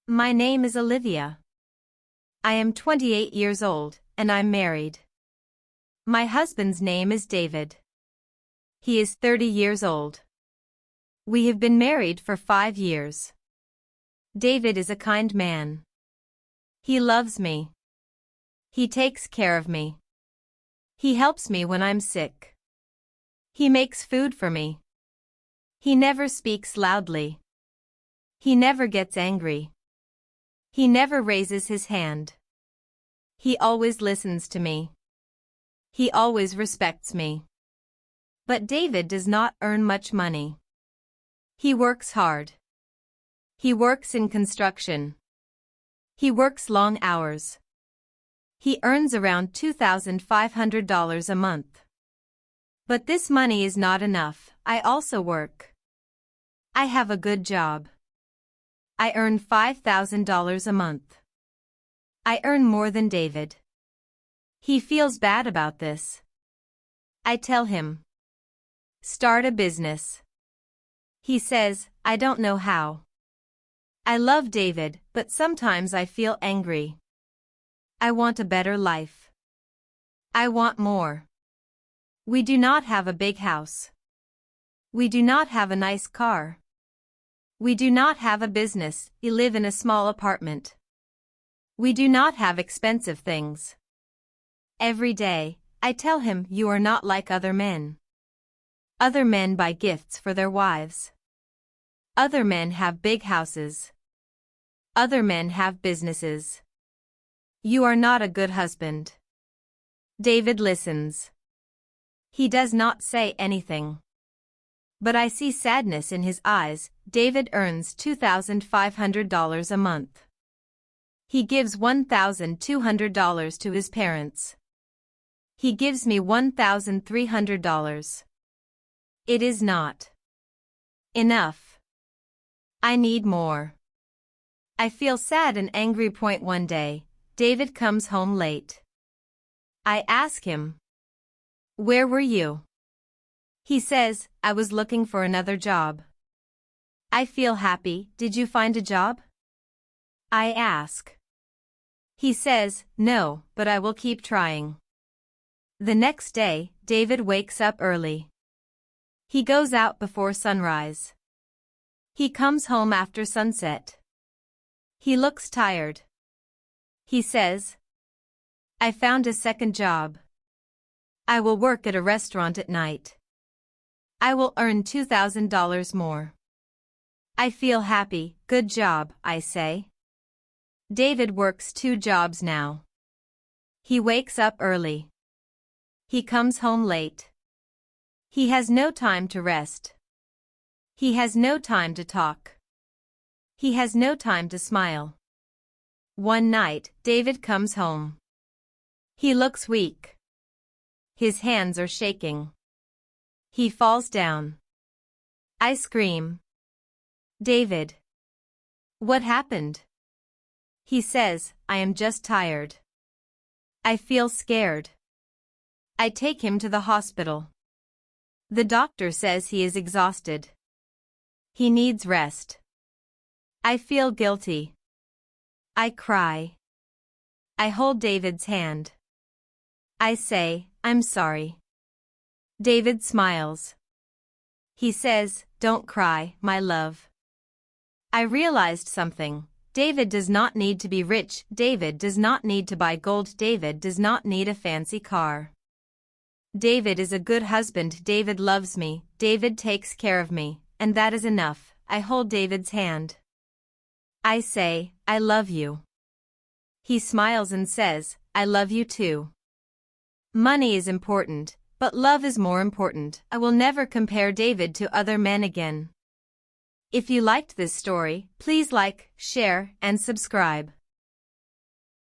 My name is Olivia. I am 28 years old, and I'm married. My husband's name is David. He is 30 years old. We have been married for 5 years. David is a kind man. He loves me. He takes care of me. He helps me when I'm sick. He makes food for me. He never speaks loudly. He never gets angry. He never raises his hand. He always listens to me. He always respects me. But David does not earn much money. He works hard. He works in construction. He works long hours. He earns around $2,500 a month. But this money is not enough. I also work. I have a good job. I earn $5,000 a month. I earn more than David. He feels bad about this. I tell him, start a business. He says, I don't know how. I love David, but sometimes I feel angry. I want a better life. I want more. We do not have a big house. We do not have a nice car. We do not have a business. We live in a small apartment. We do not have expensive things. Every day, I tell him you are not like other men. Other men buy gifts for their wives. Other men have big houses. Other men have businesses. You are not a good husband. David listens. He does not say anything. But I see sadness in his eyes. David earns $2,500 a month. He gives $1,200 to his parents. He gives me $1,300. It is not enough. I need more. I feel sad and angry. One day, David comes home late. I ask him, where were you? He says, I was looking for another job. I feel happy. Did you find a job? I ask. He says, no, but I will keep trying. The next day, David wakes up early. He goes out before sunrise. He comes home after sunset. He looks tired. He says, I found a second job. I will work at a restaurant at night. I will earn $2,000 more. I feel happy. Good job, I say. David works 2 jobs now. He wakes up early. He comes home late. He has no time to rest. He has no time to talk. He has no time to smile. One night, David comes home. He looks weak. His hands are shaking. He falls down. I scream. David. What happened? He says, I am just tired. I feel scared. I take him to the hospital. The doctor says he is exhausted. He needs rest. I feel guilty. I cry. I hold David's hand. I say, I'm sorry. David smiles. He says, don't cry, my love. I realized something. David does not need to be rich. David does not need to buy gold. David does not need a fancy car. David is a good husband. David loves me. David takes care of me, and that is enough. I hold David's hand. I say, I love you. He smiles and says, I love you too. Money is important, but love is more important. I will never compare David to other men again. If you liked this story, please like, share, and subscribe.